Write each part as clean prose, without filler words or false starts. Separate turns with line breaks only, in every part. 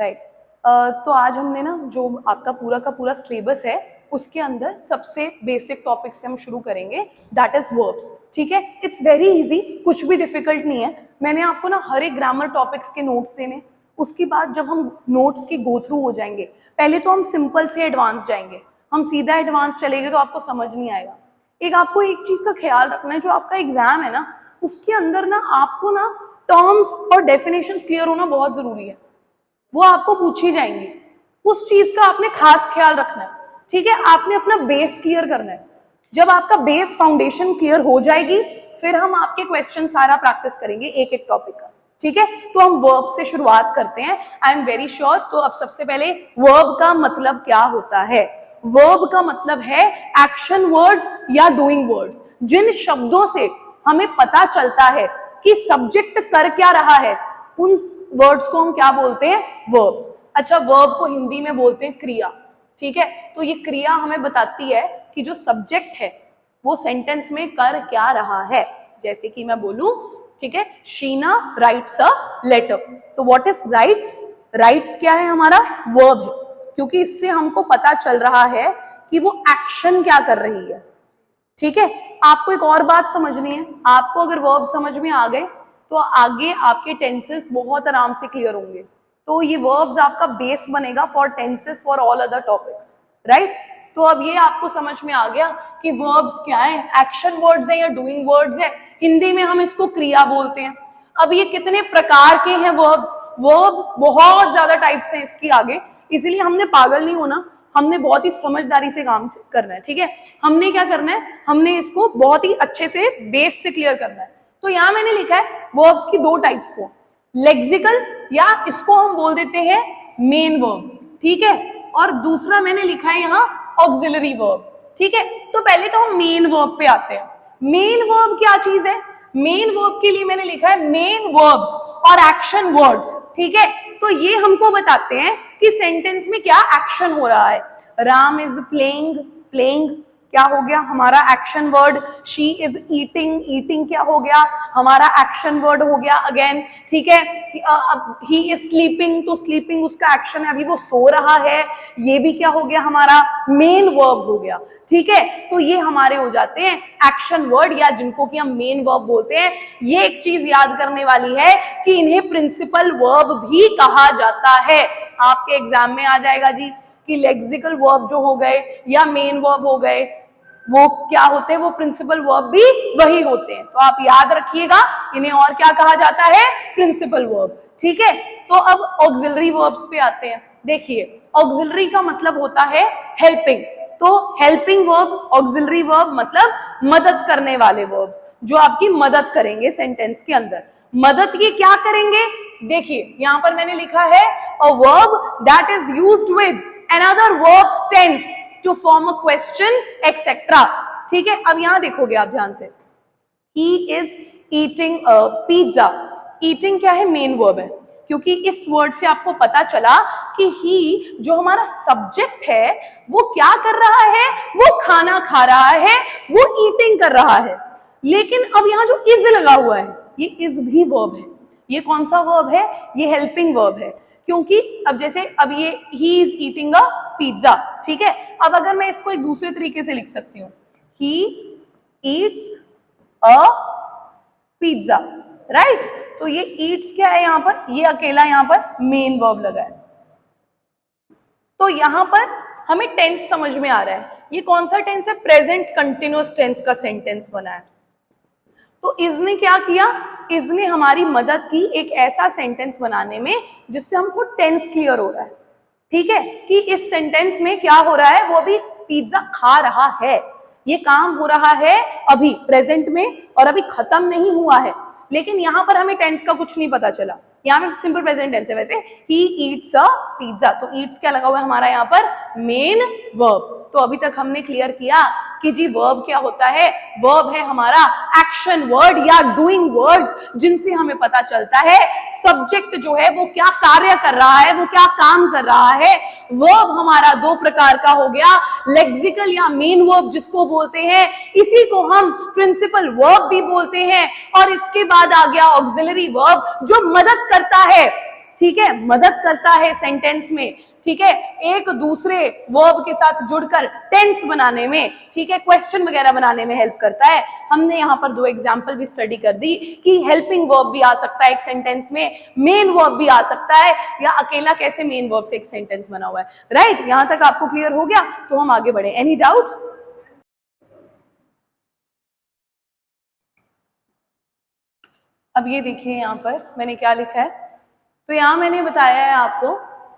Right. तो आज हमने ना जो आपका पूरा का पूरा सिलेबस है उसके अंदर सबसे बेसिक टॉपिक से हम शुरू करेंगे, दैट इज वर्ब्स। ठीक है, इट्स वेरी इजी, कुछ भी डिफिकल्ट नहीं है। मैंने आपको ना हर एक ग्रामर टॉपिक्स के नोट्स देने, उसके बाद जब हम नोट्स के गो थ्रू हो जाएंगे, पहले तो हम सिंपल से एडवांस जाएंगे, हम सीधा एडवांस चलेंगे तो आपको समझ नहीं आएगा। एक आपको एक चीज का ख्याल रखना है, जो आपका एग्जाम है ना उसके अंदर ना आपको ना टर्म्स और डेफिनेशंस क्लियर होना बहुत जरूरी है, वो आपको पूछी जाएंगी, उस चीज का आपने खास ख्याल रखना है। ठीक है, आपने अपना बेस क्लियर करना है। जब आपका बेस फाउंडेशन क्लियर हो जाएगी फिर हम आपके क्वेश्चन सारा प्रैक्टिस करेंगे एक एक टॉपिक का। ठीक है, तो हम वर्ब से शुरुआत करते हैं। I am very sure. तो अब सबसे पहले वर्ब का मतलब क्या होता है? वर्ब का मतलब है एक्शन वर्ड्स या डूइंग वर्ड्स, जिन शब्दों से हमें पता चलता है कि सब्जेक्ट कर क्या रहा है, उन वर्ड्स को हम क्या बोलते हैं? वर्ब्स। अच्छा, वर्ब को हिंदी में बोलते हैं क्रिया। ठीक है, तो ये क्रिया हमें बताती है कि जो सब्जेक्ट है वो सेंटेंस में कर क्या रहा है। जैसे कि मैं बोलूं, ठीक है, शीना राइट्स अ लेटर, तो व्हाट इज राइट्स? राइट्स क्या है? हमारा वर्ब है, क्योंकि इससे हमको पता चल रहा है कि वो एक्शन क्या कर रही है। ठीक है, आपको एक और बात समझनी है, आपको अगर वर्ब समझ में आ गए तो आगे आपके टेंसेस बहुत आराम से क्लियर होंगे। तो ये वर्ब्स आपका बेस बनेगा for tenses for all other topics, right. तो अब ये आपको समझ में आ गया कि वर्ब्स क्या है, एक्शन वर्ड्स है या डूइंग वर्ड्स है। हिंदी में हम इसको क्रिया बोलते हैं। अब ये कितने प्रकार के हैं वर्ब्स? वर्ब बहुत ज्यादा टाइप्स हैं इसकी आगे, इसीलिए हमने पागल नहीं होना, हमने बहुत ही समझदारी से काम करना है। ठीक है, हमने क्या करना है, हमने इसको बहुत ही अच्छे से बेस से क्लियर करना है। तो यहां मैंने लिखा है वर्ब्स की दो टाइप्स को, लेक्सिकल या इसको हम बोल देते हैं मेन वर्ब। ठीक है, और दूसरा मैंने लिखा है यहाँ ऑक्सिलरी वर्ब। ठीक है, तो पहले तो हम मेन वर्ब पे आते हैं। मेन वर्ब क्या चीज है? मेन वर्ब के लिए मैंने लिखा है मेन वर्ब्स और एक्शन वर्ड्स। ठीक है, तो ये हमको बताते हैं कि सेंटेंस में क्या एक्शन हो रहा है। राम इज प्लेइंग, प्लेइंग क्या हो गया? हमारा action word. She is eating, eating क्या हो गया? हमारा एक्शन वर्ड हो गया अगेन। ठीक है, ही इज स्लीपिंग, तो स्लीपिंग उसका एक्शन है, अभी वो सो रहा है, ये भी क्या हो गया? हमारा मेन वर्ब हो गया। ठीक है, तो ये हमारे हो जाते हैं एक्शन वर्ड या जिनको कि हम मेन वर्ब बोलते हैं। ये एक चीज याद करने वाली है कि इन्हें प्रिंसिपल वर्ब भी कहा जाता है। आपके एग्जाम में आ जाएगा जी कि लेक्सिकल वर्ब जो हो गए या मेन वर्ब हो गए वो क्या होते हैं? वो प्रिंसिपल वर्ब भी वही होते हैं। तो आप याद रखिएगा इन्हें और क्या कहा जाता है? Principal verb. ठीक है, तो अब ऑक्सिलरी वर्ब्स पे आते हैं। देखिए, ऑक्सिलरी का मतलब होता है हेल्पिंग। तो हेल्पिंग वर्ब, ऑक्सिलरी वर्ब मतलब मदद करने वाले वर्ब्स, जो आपकी मदद करेंगे सेंटेंस के अंदर। मदद ये क्या करेंगे? देखिए, यहां पर मैंने लिखा है a verb that is used with another verbs tense to form a question etcetera. ठीक है, अब यहां देखोगे आप ध्यान से, he is eating a pizza. Eating क्या है? मेन वर्ब है, क्योंकि इस वर्ड से आपको पता चला कि ही जो हमारा सब्जेक्ट है वो क्या कर रहा है? वो खाना खा रहा है, वो ईटिंग कर रहा है। लेकिन अब यहां जो इज लगा हुआ है, ये इज भी वर्ब है। ये कौन सा वर्ब है? ये हेल्पिंग वर्ब है, क्योंकि अब जैसे अब ये ही इज ईटिंग अ पिज्जा। ठीक है, अब अगर मैं इसको एक दूसरे तरीके से लिख सकती हूँ, he eats a pizza, right. तो ये ईट्स क्या है? यहां पर ये अकेला यहां पर मेन वर्ब लगा है। तो यहां पर हमें टेंस समझ में आ रहा है। ये कौन सा टेंस है? प्रेजेंट कंटिन्यूअस टेंस का सेंटेंस बना है। तो इसने क्या किया? इसने हमारी मदद की एक ऐसा सेंटेंस बनाने में जिससे हमको टेंस क्लियर हो रहा है। ठीक है, कि इस सेंटेंस में क्या हो रहा है? वो अभी पिज्जा खा रहा है, ये काम हो रहा है अभी प्रेजेंट में और अभी खत्म नहीं हुआ है। लेकिन यहां पर हमें टेंस का कुछ नहीं पता चला, यहाँ पे सिंपल प्रेजेंट टेंस है। वैसे ही ईट्स अ पिज्जा, तो ईट्स क्या लगा हुआ है हमारा यहाँ पर? Main verb. तो अभी तक हमने क्लियर किया कि जी वर्ब क्या होता है? वर्ब है हमारा एक्शन वर्ड या डूइंग वर्ड्स, जिनसे हमें पता चलता है सब्जेक्ट जो है वो क्या कार्य कर रहा है, वो क्या काम कर रहा है। वर्ब हमारा दो प्रकार का हो गया, लेक्सिकल या मेन वर्ब जिसको बोलते हैं, इसी को हम प्रिंसिपल वर्ब भी बोलते हैं। और इसके बाद आ गया ऑक्सिलरी वर्ब जो मदद करता है। ठीक है, मदद करता है सेंटेंस में, ठीक है, एक दूसरे वर्ब के साथ जुड़कर टेंस बनाने में, ठीक है, क्वेश्चन वगैरह बनाने में हेल्प करता है। हमने यहाँ पर 2 एग्जांपल भी स्टडी कर दी कि हेल्पिंग वर्ब भी आ सकता है एक सेंटेंस में, मेन वर्ब भी आ सकता है, या अकेला कैसे मेन वर्ब से एक सेंटेंस बना हुआ है। राइट, यहां तक आपको क्लियर हो गया? तो हम आगे बढ़े। Any doubt? अब ये देखिए यहाँ पर मैंने क्या लिखा है। तो यहाँ मैंने बताया है आपको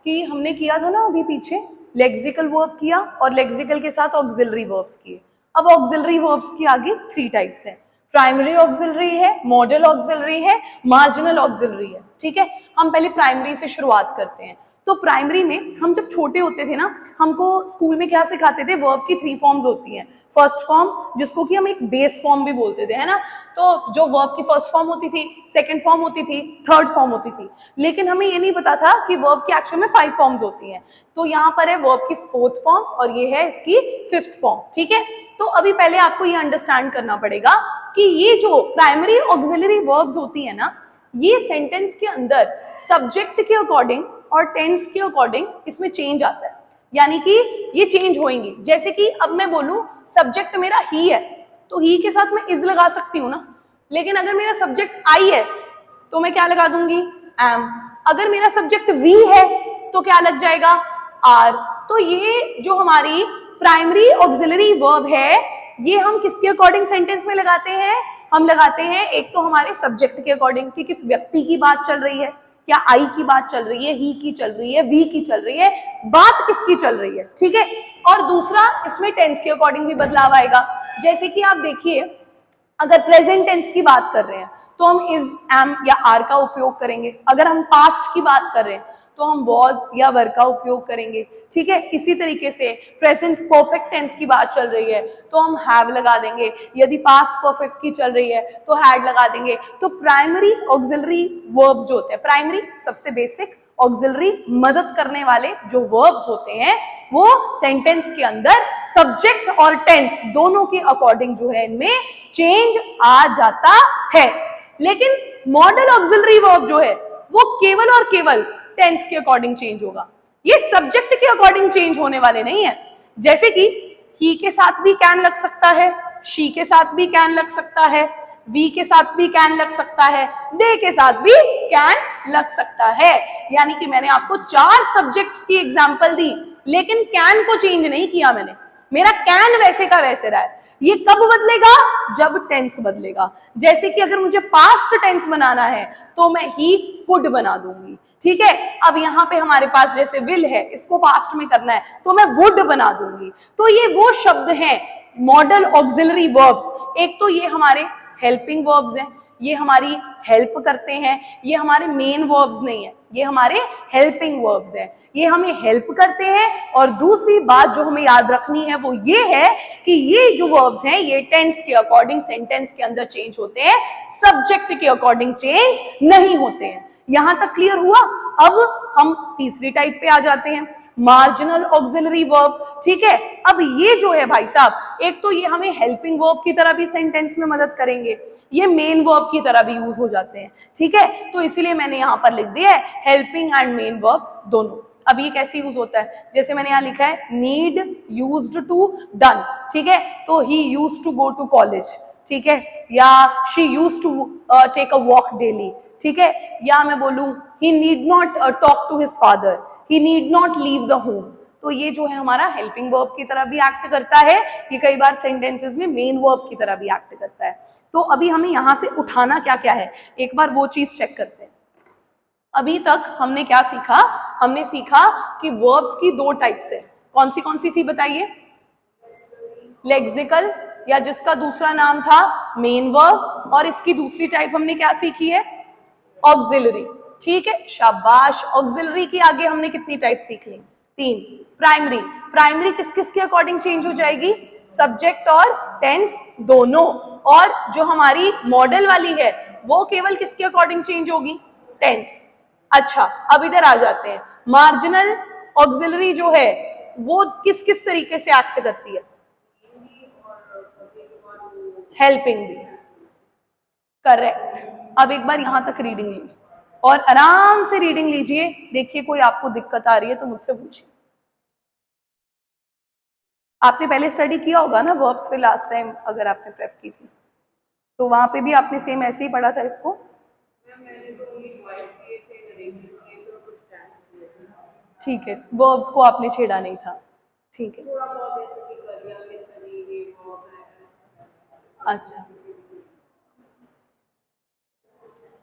कि हमने किया था ना अभी पीछे, लेक्सिकल वर्ब किया और लेक्सिकल के साथ ऑक्सिलरी वर्ब्स किए। अब ऑक्सिलरी वर्ब्स की आगे 3 टाइप्स है, प्राइमरी ऑक्सिलरी है, मॉडल ऑक्सिलरी है, मार्जिनल ऑक्सिलरी है। ठीक है, हम पहले प्राइमरी से शुरुआत करते हैं। तो प्राइमरी में हम जब छोटे होते थे ना, हमको स्कूल में क्या सिखाते थे, वर्ब की 3 फॉर्म्स होती हैं। फर्स्ट फॉर्म जिसको कि हम एक बेस फॉर्म भी बोलते थे, है ना, तो जो वर्ब की फर्स्ट फॉर्म होती थी, सेकंड फॉर्म होती थी, थर्ड फॉर्म होती थी। लेकिन हमें ये नहीं पता था कि वर्ब की एक्चुअल में 5 फॉर्म्स होती हैं। तो यहाँ पर है वर्ब की 4th फॉर्म और ये है इसकी 5th फॉर्म। ठीक है, तो अभी पहले आपको ये अंडरस्टैंड करना पड़ेगा कि ये जो प्राइमरी ऑक्सिलरी वर्ब्स होती है ना, ये सेंटेंस के अंदर सब्जेक्ट के अकॉर्डिंग और टेंस के अकॉर्डिंग इसमें चेंज आता है, यानी कि ये चेंज होंगी। जैसे कि अब मैं बोलूं सब्जेक्ट मेरा ही है, तो ही के साथ मैं इज लगा सकती हूँ ना, लेकिन अगर मेरा सब्जेक्ट आई है तो मैं क्या लगा दूंगी, एम। अगर मेरा सब्जेक्ट वी है तो क्या लग जाएगा, आर। तो ये जो हमारी प्राइमरी ऑक्सिलरी वर्ब है, ये हम किसके अकॉर्डिंग सेंटेंस में लगाते हैं, हम लगाते हैं एक तो हमारे सब्जेक्ट के अकॉर्डिंग कि किस व्यक्ति की बात चल रही है, क्या आई की बात चल रही है, ही की चल रही है, वी की चल रही है, बात किसकी चल रही है। ठीक है, और दूसरा इसमें टेंस के अकॉर्डिंग भी बदलाव आएगा। जैसे कि आप देखिए, अगर प्रेजेंट टेंस की बात कर रहे हैं तो हम इज, एम या आर का उपयोग करेंगे। अगर हम पास्ट की बात कर रहे हैं तो हम वॉज या वर का उपयोग करेंगे। ठीक है, इसी तरीके से प्रेजेंट परफेक्ट टेंस की बात चल रही है तो हम हैव लगा देंगे, यदि पास्ट परफेक्ट की चल रही है तो हैड लगा देंगे। तो प्राइमरी ऑक्सिलरी वर्ब्स जो होते हैं, प्राइमरी सबसे बेसिक, ऑक्सिलरी मदद करने वाले जो वर्ब्स होते हैं, वो सेंटेंस के अंदर सब्जेक्ट और टेंस दोनों के अकॉर्डिंग जो है इनमें चेंज आ जाता है। लेकिन मॉडल ऑक्सिलरी वर्ब जो है वो केवल और केवल टेंस के अकॉर्डिंग चेंज होगा, ये सब्जेक्ट के अकॉर्डिंग चेंज होने वाले नहीं है। जैसे कि ही के साथ भी कैन लग सकता है, शी के साथ भी कैन लग सकता है, वी के साथ भी कैन लग सकता है, दे के साथ भी कैन लग सकता है। यानी कि मैंने आपको 4 सब्जेक्ट्स की एग्जांपल दी, लेकिन कैन को चेंज नहीं किया मैंने, मेरा कैन वैसे का वैसे रहा है। ये कब बदलेगा, जब टेंस बदलेगा। जैसे कि अगर मुझे पास्ट टेंस बनाना है तो मैं ही कुड बना दूंगी। ठीक है, अब यहाँ पे हमारे पास जैसे विल है, इसको पास्ट में करना है तो मैं वुड बना दूंगी। तो ये वो शब्द हैं मॉडल ऑक्सिलरी वर्ब्स। एक तो ये हमारे हेल्पिंग वर्ब्स हैं, ये हमारी हेल्प करते हैं, ये हमारे मेन वर्ब्स नहीं है, ये हमारे हेल्पिंग वर्ब्स हैं, ये हमें हेल्प करते हैं। और दूसरी बात जो हमें याद रखनी है वो ये है कि ये जो वर्ब्स हैं ये टेंस के अकॉर्डिंग सेंटेंस के अंदर चेंज होते हैं, सब्जेक्ट के अकॉर्डिंग चेंज नहीं होते हैं। यहां तक क्लियर हुआ? अब हम तीसरी टाइप पे आ जाते हैं, मार्जिनल ऑक्सिलरी वर्ब। ठीक है, अब ये जो है भाई साहब, एक तो ये हमें हेल्पिंग वर्ब की तरह भी सेंटेंस में मदद करेंगे, ये मेन वर्ब की तरह भी यूज हो जाते हैं। ठीक है, तो इसीलिए मैंने यहां पर लिख दिया है हेल्पिंग एंड मेन वर्ब दोनों। अब ये कैसे यूज होता है, जैसे मैंने यहां लिखा है नीड यूज्ड टू डन। ठीक है, तो he used to go to college, ठीक है, या she used to take a walk daily. ठीक है, या मैं बोलूं he need not talk to his father, he need not leave the home. तो ये जो है हमारा हेल्पिंग वर्ब की तरह भी एक्ट करता है, ये कई बार सेंटेंसेस में मेन वर्ब की तरह भी एक्ट करता है। तो अभी हमें यहां से उठाना क्या क्या है, एक बार वो चीज चेक करते हैं। अभी तक हमने क्या सीखा, हमने सीखा कि वर्ब्स की 2 टाइप्स है। कौन सी थी बताइए, लेक्सिकल या जिसका दूसरा नाम था मेन वर्ब, और इसकी दूसरी टाइप हमने क्या सीखी है, ऑक्सिलरी। ठीक है, शाबाश। ऑक्सिलरी की आगे हमने कितनी टाइप सीख ली, 3। प्राइमरी, प्राइमरी किस किस के अकॉर्डिंग चेंज हो जाएगी, सब्जेक्ट और टेंस दोनों। और जो हमारी मॉडल वाली है वो केवल किसके अकॉर्डिंग चेंज होगी, टेंस। अच्छा, अब इधर आ जाते हैं, मार्जिनल ऑक्सिलरी जो है वो किस किस तरीके से एक्ट करती है, हेल्पिंग भी, करेक्ट। अब एक बार यहां तक रीडिंग ली, और आराम से रीडिंग लीजिए। देखिए कोई आपको दिक्कत आ रही है तो मुझसे पूछिए। आपने पहले स्टडी किया होगा ना वर्ब्स पे लास्ट टाइम, अगर आपने प्रेप की थी तो वहां पे भी आपने सेम ऐसे ही पढ़ा था इसको।
मैंने तो ओनली वॉइस किए थे, नरेशन किए थे और कुछ टेंस किए थे।
ठीक है, वर्ब्स को आपने छेड़ा नहीं था। ठीक है,
थोड़ा बहुत ऐसे कि कर लिया कि चलिए ये वर्ब है।
अच्छा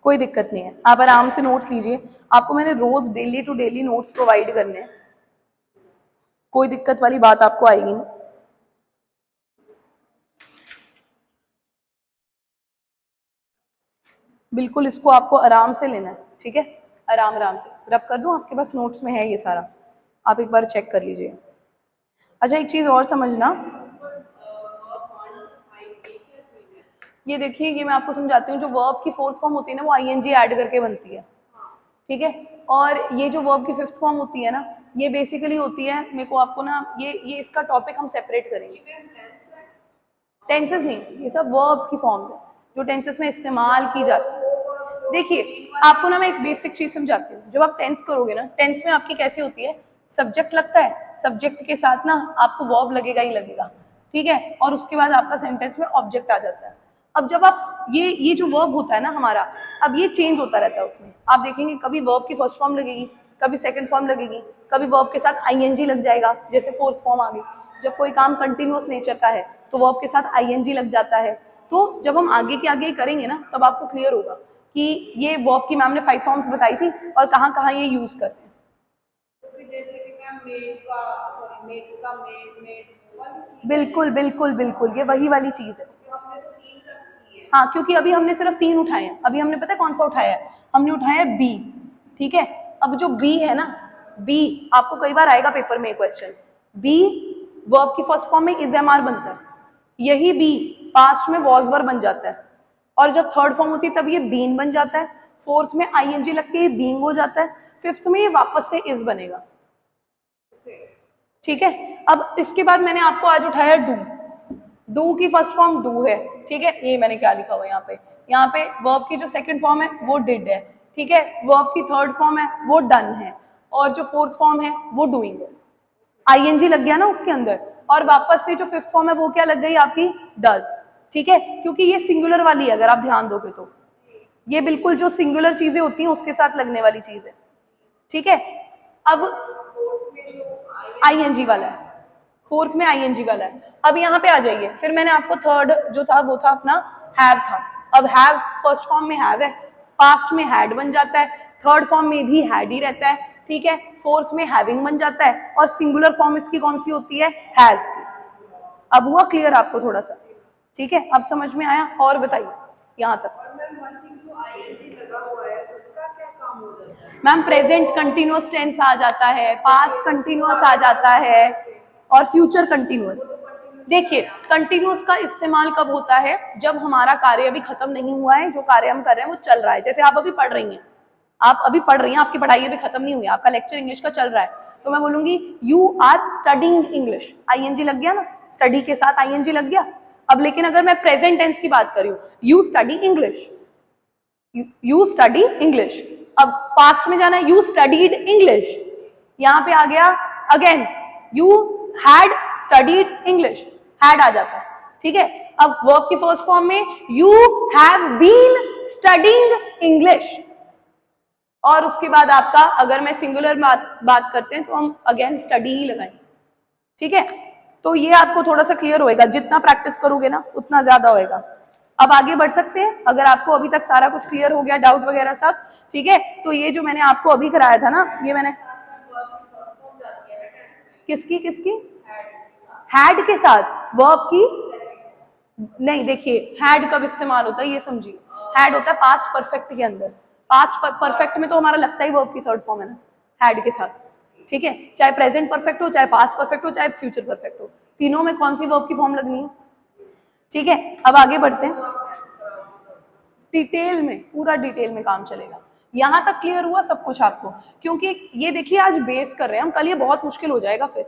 कोई दिक्कत नहीं है, आप आराम से नोट्स लीजिए। आपको मैंने रोज daily to daily notes provide करने हैं, कोई दिक्कत वाली बात आपको आएगी नहीं। बिल्कुल इसको आपको आराम से लेना है, ठीक है, आराम आराम से। रब कर दूं, आपके पास नोट्स में है ये सारा, आप एक बार चेक कर लीजिए। अच्छा एक चीज और समझना, ये देखिए ये मैं आपको समझाती हूँ, जो वर्ब की फोर्थ फॉर्म होती है ना वो आईएनजी ऐड करके बनती है, ठीक है। और ये जो वर्ब की फिफ्थ फॉर्म होती है ना, ये बेसिकली होती है, मेरे को आपको ना ये इसका टॉपिक हम सेपरेट करेंगे। टेंसेस नहीं, ये सब वर्ब्स की फॉर्म्स है जो टेंसेस में इस्तेमाल की जाती है। देखिए आपको ना मैं एक बेसिक चीज समझाती हूँ, जब आप टेंस करोगे ना, टेंस में आपकी कैसी होती है, सब्जेक्ट लगता है, सब्जेक्ट के साथ ना आपको वर्ब लगेगा ही लगेगा, ठीक है, और उसके बाद आपका सेंटेंस में ऑब्जेक्ट आ जाता है। अब जब आप ये जो वर्ब होता है ना हमारा, अब ये चेंज होता रहता है उसमें, आप देखेंगे कभी वर्ब की फर्स्ट फॉर्म लगेगी, कभी सेकंड फॉर्म लगेगी, कभी वर्ब के साथ आईएनजी लग जाएगा, जैसे फोर्थ फॉर्म आ गई। जब कोई काम कंटिन्यूअस नेचर का है तो वर्ब के साथ आईएनजी लग जाता है। तो जब हम आगे के आगे करेंगे ना तब आपको क्लियर होगा कि ये वर्ब की मैम ने 5 फॉर्म्स बताई थी और कहाँ कहाँ ये यूज करते हैं।
तो जैसे कि मैम मेड का, सॉरी मेक का मेड, मेड वाली चीज
बिल्कुल बिल्कुल बिल्कुल, ये वही वाली चीज है।
है। हमने तो 3 तक की है।
हाँ, क्योंकि अभी हमने सिर्फ 3 उठाए हैं। अभी हमने पता है कौन सा उठाया है, हमने उठाया है बी, ठीक है। अब जो बी है ना, बी आपको कई बार आएगा पेपर में क्वेश्चन, बी वर्ब की फर्स्ट फॉर्म में इज एम आर बनता है, यही बी पास्ट में वॉज वर बन जाता है, और जब थर्ड फॉर्म होती है तब ये बीन बन जाता है, फोर्थ में आईएनजी लगती है बीइंग हो जाता है, फिफ्थ में ये वापस से इज बनेगा, ठीक है। अब इसके बाद मैंने आपको आज उठाया डू, डू की फर्स्ट फॉर्म डू है, ठीक है, ये मैंने क्या लिखा हुआ है यहाँ पे वर्ब की जो सेकंड फॉर्म है वो डिड है, ठीक है, वर्ब की थर्ड फॉर्म है वो डन है, और जो फोर्थ फॉर्म है वो डूइंग है। आईएनजी लग गया ना उसके अंदर, और वापस से जो फिफ्थ फॉर्म है वो क्या लग गई आपकी, डज, ठीक है, क्योंकि ये सिंगुलर वाली है, अगर आप ध्यान दोगे तो ये बिल्कुल जो सिंगुलर चीजें होती हैं उसके साथ लगने वाली चीज है, ठीक है। अब आईएनजी वाला है, फोर्थ में आईएनजी वाला है। अब यहाँ पे आ जाइए, फिर मैंने आपको थर्ड जो था वो था अपना हैव था। अब हैव फर्स्ट फॉर्म में हैव है, पास्ट में हैड बन जाता है, थर्ड फॉर्म में भी हैड ही रहता है, ठीक है, फोर्थ में हैविंग बन जाता है, और सिंगुलर फॉर्म इसकी कौन सी होती है, हैज की। अब हुआ क्लियर आपको थोड़ा सा, ठीक है, अब समझ में आया। और बताइए यहाँ तक।
और मैम वन थिंग जो आईएनजी लगा हुआ है उसका क्या काम हो जाता है?
मैम प्रेजेंट कंटिन्यूअस टेंस आ जाता है, पास्ट कंटिन्यूअस आ जाता है, और फ्यूचर कंटिन्यूअस। देखिए कंटिन्यूअस का इस्तेमाल कब होता है, जब हमारा कार्य अभी खत्म नहीं हुआ है, जो कार्य हम कर रहे हैं वो चल रहा है। जैसे आप अभी पढ़ रही हैं, आप अभी पढ़ रही हैं, आपकी पढ़ाई अभी खत्म नहीं हुई, आपका लेक्चर इंग्लिश का चल रहा है, तो मैं बोलूंगी you are studying English, ING लग गया ना, स्टडी के साथ आईएनजी लग गया। अब लेकिन अगर मैं प्रेजेंट टेंस की बात कर रही हूँ, you study English, you study English. अब पास्ट में जाना है, यू स्टडीड इंग्लिश, यहां पे आ गया again you had studied English, had आ जाता है, ठीक है। अब वर्ब की फर्स्ट फॉर्म में you have been studying English, और उसके बाद आपका अगर मैं सिंगुलर बात करते हैं तो हम अगेन स्टडी ही लगाएंगे, ठीक है। तो ये आपको थोड़ा सा क्लियर होएगा, जितना प्रैक्टिस करोगे ना उतना ज्यादा होएगा। अब आगे बढ़ सकते हैं, अगर आपको अभी तक सारा कुछ क्लियर हो गया, डाउट वगैरह सब, ठीक है। तो ये जो मैंने आपको अभी कराया था ना, ये मैंने किसकी किसकी, हैड के साथ वर्ब की नहीं। देखिए हैड कब इस्तेमाल होता है ये समझिए, हैड होता है पास्ट परफेक्ट के अंदर, पास्ट परफेक्ट में तो हमारा लगता ही वर्ब की थर्ड फॉर्म है ना, हैड के साथ, ठीक है, चाहे प्रेजेंट परफेक्ट हो, चाहे पास्ट परफेक्ट हो, चाहे फ्यूचर परफेक्ट हो, तीनों में कौन सी वर्ब की फॉर्म लगनी है, ठीक है। अब आगे बढ़ते हैं, डिटेल में पूरा डिटेल में काम चलेगा। यहां तक क्लियर हुआ सब कुछ आपको, क्योंकि ये देखिए आज बेस कर रहे हैं हम, कल ये बहुत मुश्किल हो जाएगा, फिर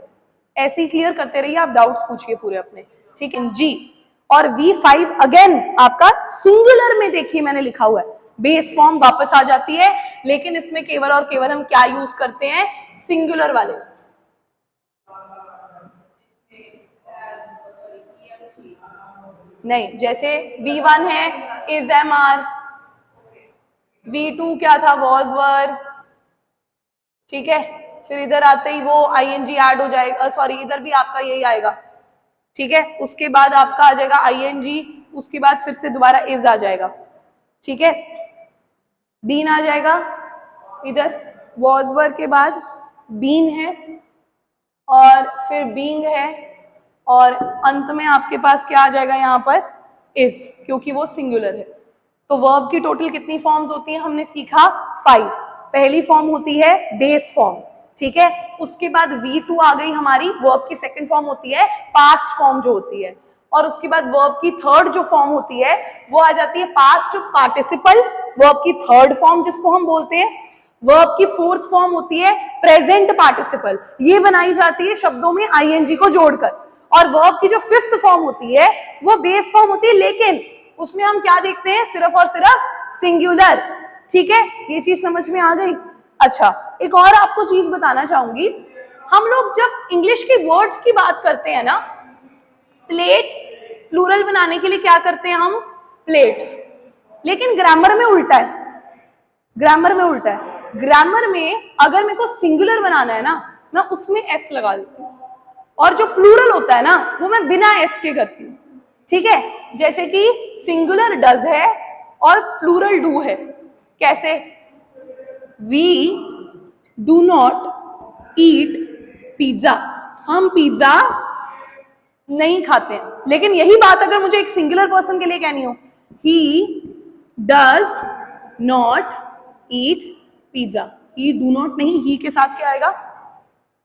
ऐसे ही क्लियर करते रहिए, आप डाउट्स पूछिए पूरे अपने, ठीक है जी। और V5 अगेन आपका सिंगुलर में देखिए मैंने लिखा हुआ है, बेस फॉर्म वापस आ जाती है, लेकिन इसमें केवल और केवल हम क्या यूज करते हैं, सिंगुलर वाले। नहीं, जैसे V1 है इज एम आर, V2 क्या था, वॉज वर, ठीक है। फिर इधर आते ही वो ING ऐड हो जाएगा, सॉरी इधर भी आपका यही आएगा, ठीक है। उसके बाद आपका आ जाएगा ING, उसके बाद फिर से दोबारा इज आ जाएगा, ठीक है। बीन आ जाएगा इधर, वॉज वर के बाद बीन है और फिर बीइंग है, और अंत में आपके पास क्या आ जाएगा यहाँ पर, इज, क्योंकि वो सिंगुलर है। तो वर्ब की टोटल कितनी फॉर्म्स होती हैं, हमने सीखा 5। पहली फॉर्म होती है बेस फॉर्म, ठीक है। उसके बाद V2 आ गई हमारी, वर्ब की सेकंड फॉर्म होती है पास्ट फॉर्म जो होती है, और उसके बाद वर्ब की थर्ड जो फॉर्म होती है वो आ जाती है पास्ट पार्टिसिपल, वर्ब की थर्ड फॉर्म जिसको हम बोलते हैं। वर्ब की फोर्थ फॉर्म होती है प्रेजेंट पार्टिसिपल, ये बनाई जाती है शब्दों में ING को जोड़कर। और वर्ब की जो फिफ्थ फॉर्म होती है वो बेस फॉर्म होती है, लेकिन उसमें हम क्या देखते हैं, सिर्फ और सिर्फ सिंगुलर, ठीक है। ये चीज समझ में आ गई। अच्छा, एक और आपको चीज बताना चाहूंगी, हम लोग जब इंग्लिश के वर्ड्स की बात करते हैं ना, प्लेट प्लूरल बनाने के लिए क्या करते हैं हम, प्लेट्स, लेकिन ग्रामर में उल्टा है। ग्रामर में उल्टा है, ग्रामर में अगर मेरे को सिंगुलर बनाना है ना, मैं उसमें एस लगा देती हूँ, और जो प्लूरल होता है ना वो मैं बिना एस के करती हूँ, ठीक है। जैसे कि सिंगुलर डज है और प्लूरल डू है। कैसे, we do not eat pizza, हम पिज्जा नहीं खाते हैं। लेकिन यही बात अगर मुझे एक सिंगुलर पर्सन के लिए कहनी हो, he does not eat pizza, he do not नहीं, ही के साथ क्या आएगा,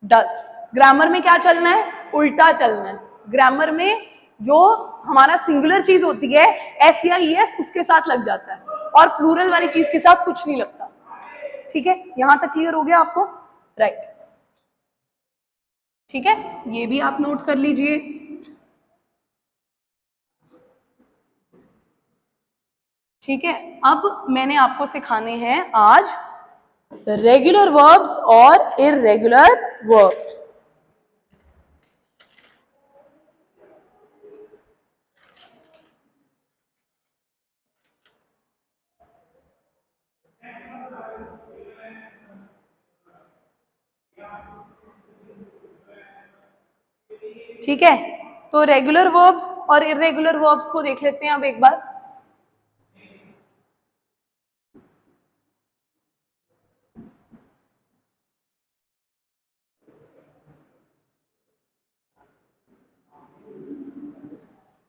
डज। ग्रामर में क्या चलना है, उल्टा चलना है। ग्रामर में जो हमारा सिंगुलर चीज होती है एस या ES उसके साथ लग जाता है, और प्लूरल वाली चीज के साथ कुछ नहीं लगता, ठीक है। यहां तक क्लियर हो गया आपको, राइट, ठीक है। ये भी आप नोट कर लीजिए। ठीक है, अब मैंने आपको सिखाने हैं आज रेगुलर वर्ब्स और इररेगुलर वर्ब्स। ठीक है, तो रेगुलर वर्ब्स और इररेगुलर वर्ब्स को देख लेते हैं अब एक बार।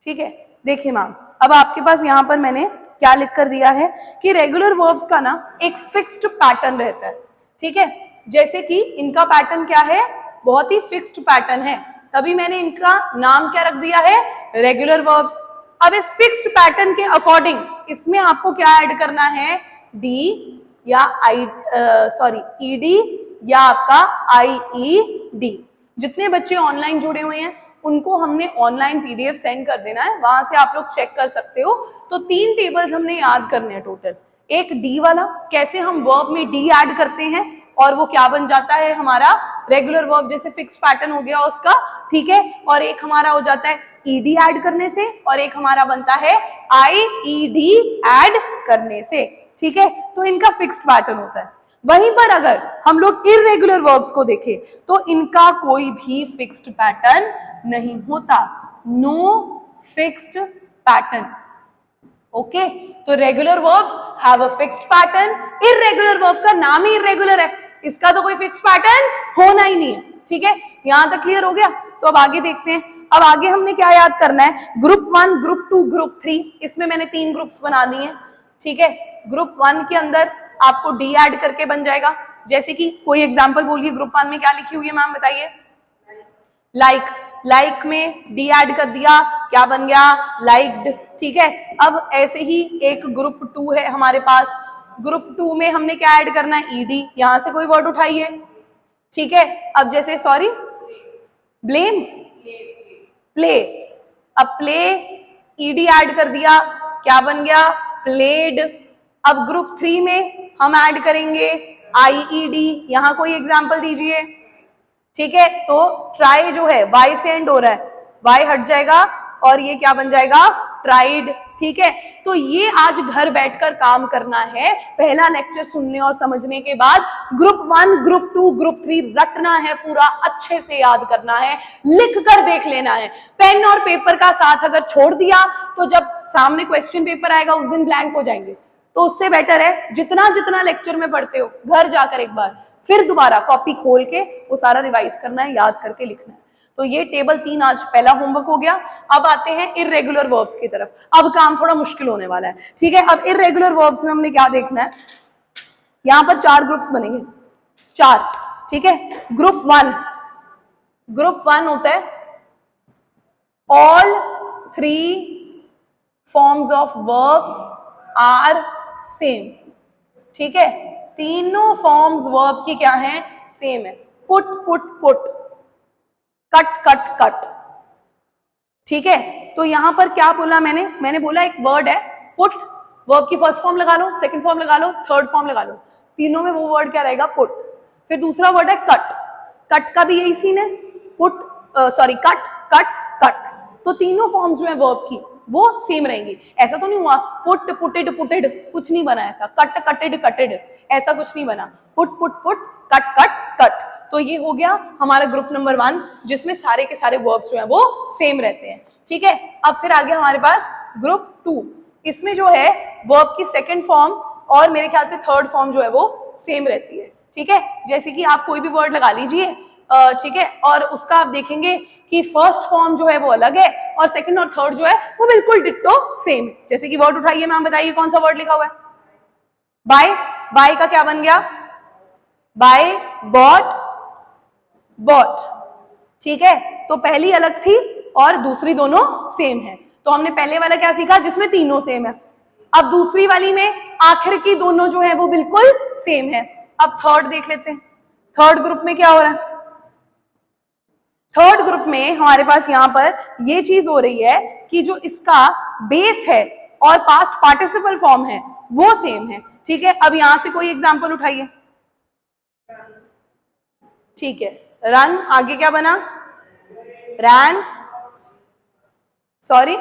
ठीक है, देखिए मैम, अब आपके पास यहाँ पर मैंने क्या लिख कर दिया है कि रेगुलर वर्ब्स का ना एक फिक्स्ड पैटर्न रहता है, ठीक है। जैसे कि इनका पैटर्न क्या है, बहुत ही फिक्स्ड पैटर्न है, तभी मैंने इनका नाम क्या रख दिया है, रेगुलर वर्ब्स। अब इस फिक्स्ड पैटर्न के अकॉर्डिंग इसमें आपको क्या ऐड करना है, डी या ईडी या आपका IED। जितने बच्चे ऑनलाइन जुड़े हुए हैं उनको हमने ऑनलाइन PDF सेंड कर देना है, वहां से आप लोग चेक कर सकते हो। तो 3 टेबल्स हमने याद करने हैं टोटल। एक डी वाला, कैसे हम वर्ब में डी ऐड करते हैं और वो क्या बन जाता है हमारा रेगुलर वर्ब, जैसे फिक्स पैटर्न हो गया उसका, ठीक है। और एक हमारा हो जाता है ED ऐड करने से, और एक हमारा बनता है IED ऐड करने से, ठीक है। तो इनका फिक्स्ड पैटर्न होता है। वहीं पर अगर हम लोग इररेगुलर वर्ब्स को देखें तो इनका कोई भी फिक्स्ड पैटर्न नहीं होता, नो फिक्स्ड पैटर्न, ओके। तो regular verbs have a fixed pattern, irregular verb का नाम ही इररेगुलर है, इसका तो कोई फिक्स्ड पैटर्न होना ही नहीं है, ठीक है। यहां तक क्लियर हो गया। तो अब आगे देखते हैं, अब आगे हमने क्या याद करना है, ग्रुप 1, ग्रुप 2, ग्रुप 3, इसमें मैंने 3 ग्रुप्स बना दिए हैं, ठीक है। ग्रुप 1 के अंदर आपको डी ऐड करके बन जाएगा, जैसे कि कोई एग्जांपल बोलिए, ग्रुप 1 में क्या लिखी हुई है मैम बताइए, लाइक में डी ऐड कर दिया, क्या बन गया, लाइक्ड, ठीक है। अब ऐसे ही एक ग्रुप 2 है हमारे पास, ग्रुप 2 में हमने क्या ऐड करना है, ED, यहां से कोई वर्ड उठाइए, ठीक है। अब जैसे सॉरी ब्लेम, प्ले, अब प्ले ED ऐड कर दिया, क्या बन गया, प्लेड। अब ग्रुप 3 में हम ऐड करेंगे IED, यहां कोई एग्जाम्पल दीजिए। ठीक है, तो ट्राई जो है Y से एंड हो रहा है, Y हट जाएगा और ये क्या बन जाएगा, ट्राइड। ठीक है, तो ये आज घर बैठकर काम करना है। पहला लेक्चर सुनने और समझने के बाद ग्रुप 1, ग्रुप 2, ग्रुप 3 रटना है, पूरा अच्छे से याद करना है, लिख कर देख लेना है। पेन और पेपर का साथ अगर छोड़ दिया तो जब सामने क्वेश्चन पेपर आएगा उस दिन ब्लैंक हो जाएंगे। तो उससे बेटर है जितना जितना लेक्चर में पढ़ते हो घर जाकर एक बार फिर दोबारा कॉपी खोल के वो सारा रिवाइज करना है, याद करके लिखना है। तो ये टेबल 3 आज पहला होमवर्क हो गया। अब आते हैं इर्रेगुलर वर्ब्स की तरफ। अब काम थोड़ा मुश्किल होने वाला है। ठीक है, अब इर्रेगुलर वर्ब्स में हमने क्या देखना है, यहां पर 4 ग्रुप्स बनेंगे, 4। ठीक है, ग्रुप 1 होता है all 3 forms of verb are same. ठीक है, तीनों फॉर्म्स वर्ब की क्या है, सेम है। Put put put, cut cut cut. ठीक है, तो यहां पर क्या बोला मैंने बोला एक वर्ड है पुट, वर्ब की फर्स्ट फॉर्म लगा लो, सेकंड फॉर्म लगा लो, थर्ड फॉर्म लगा लो, तीनों में वो वर्ड क्या रहेगा, पुट। फिर दूसरा वर्ड है कट, कट का भी यही सीन है, पुट कट कट कट। तो तीनों फॉर्म्स जो है वर्ब की वो सेम रहेंगी। ऐसा तो नहीं हुआ पुट पुटेड पुटेड, कुछ नहीं बना ऐसा, कट कटेड कटेड, ऐसा कुछ नहीं बना, put put put, cut cut cut. तो ये हो गया हमारा ग्रुप नंबर 1 जिसमें सारे के सारे वर्ब्स जो है वो सेम रहते हैं। ठीक है, अब फिर आ गया हमारे पास ग्रुप 2। इसमें जो है वर्ब की सेकंड फॉर्म और मेरे ख्याल से थर्ड फॉर्म जो है वो सेम रहती है। ठीक है, जैसे कि आप कोई भी वर्ड लगा लीजिए, ठीक है, और उसका आप देखेंगे कि फर्स्ट फॉर्म जो है वो अलग है और सेकंड और थर्ड जो है वो बिल्कुल डिट्टो सेम। जैसे कि वर्ड उठाइए, मैम बताइए कौन सा वर्ड लिखा हुआ है, बाय। बाय का क्या बन गया, बाय बॉट बॉट। ठीक है, तो पहली अलग थी और दूसरी दोनों सेम है। तो हमने पहले वाला क्या सीखा, जिसमें तीनों सेम है। अब दूसरी वाली में आखिर की दोनों जो है वो बिल्कुल सेम है। अब थर्ड देख लेते हैं, थर्ड ग्रुप में क्या हो रहा है। थर्ड ग्रुप में हमारे पास यहां पर ये चीज हो रही है कि जो इसका बेस है और पास्ट पार्टिसिपल फॉर्म है वो सेम है। ठीक है, अब यहां से कोई एग्जांपल उठाइए। ठीक है, रन, आगे क्या बना, रैन, सॉरी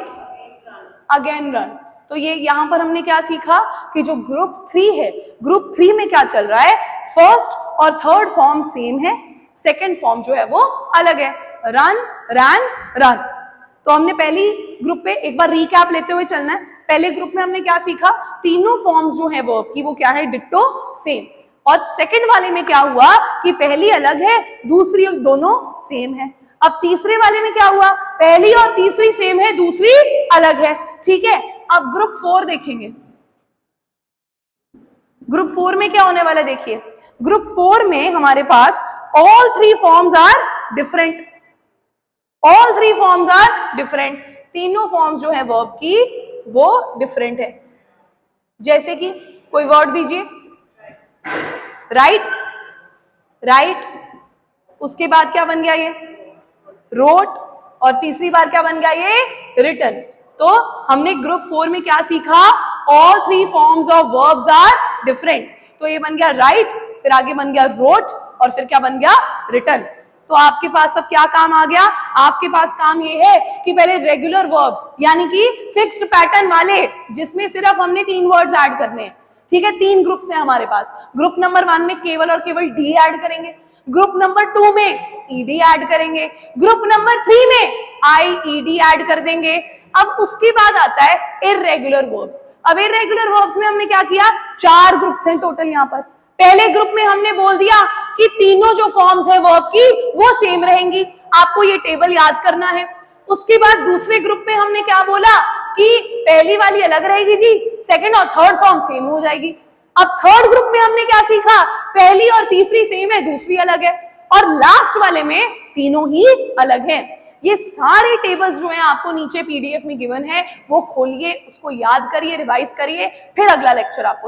अगेन रन। तो ये यहां पर हमने क्या सीखा कि जो ग्रुप 3 है, ग्रुप 3 में क्या चल रहा है, फर्स्ट और थर्ड फॉर्म सेम है, सेकेंड फॉर्म जो है वो अलग है, रन रैन रन। तो हमने पहली ग्रुप पे एक बार रिकैप लेते हुए चलना है। पहले ग्रुप में हमने क्या सीखा, तीनों फॉर्म्स जो है वर्ब की वो क्या है, डिट्टो सेम। और सेकंड वाले में क्या हुआ कि पहली अलग है, दूसरी दोनों सेम है। अब तीसरे वाले में क्या हुआ, पहली और तीसरी सेम है, दूसरी अलग है। ठीक है, अब ग्रुप 4 देखेंगे। ग्रुप 4 में क्या होने वाला है, देखिए ग्रुप 4 में हमारे पास all 3 forms are different, all 3 forms are different. तीनों फॉर्म्स जो है वर्ब की वो डिफरेंट है। जैसे कि कोई वर्ड दीजिए, राइट, राइट, उसके बाद क्या बन गया ये, रोट, और तीसरी बार क्या बन गया ये, रिटन। तो हमने ग्रुप 4 में क्या सीखा, all 3 forms of verbs are different. तो ये बन गया राइट, फिर आगे बन गया रोट, और फिर क्या बन गया, रिटन। तो आपके पास अब क्या काम आ गया, आपके पास काम ये है कि पहले रेगुलर वर्ब्स यानी कि फिक्स्ड पैटर्न वाले, जिसमें सिर्फ हमने 3 वर्ड्स ऐड करने हैं। ठीक है, 3 ग्रुप्स हैं हमारे पास। ग्रुप नंबर 1 में केवल और केवल डी ऐड करेंगे, ग्रुप नंबर 2 में ईडी ऐड करेंगे, ग्रुप नंबर 3 में आईईडी ऐड कर देंगे। अब उसके बाद आता है इर्रेगुलर वर्ब्स। अब इर्रेगुलर वर्ब्स में हमने क्या किया, 4 ग्रुप्स हैं टोटल यहाँ पर। पहले ग्रुप में हमने बोल दिया कि तीनों जो फॉर्म्स है वर्ब की वो सेम रहेंगी, आपको ये टेबल याद करना है। उसके बाद दूसरे ग्रुप में हमने क्या बोला कि पहली वाली अलग रहेगी जी, सेकंड और थर्ड फॉर्म सेम हो जाएगी। अब थर्ड ग्रुप में हमने क्या सीखा, पहली और तीसरी सेम है, दूसरी अलग है, और लास्ट वाले में तीनों ही अलग है। ये सारे टेबल्स जो हैं आपको नीचे पीडीएफ में गिवन है, वो खोलिए, उसको याद करिए, रिवाइज करिए, फिर अगला लेक्चर आपको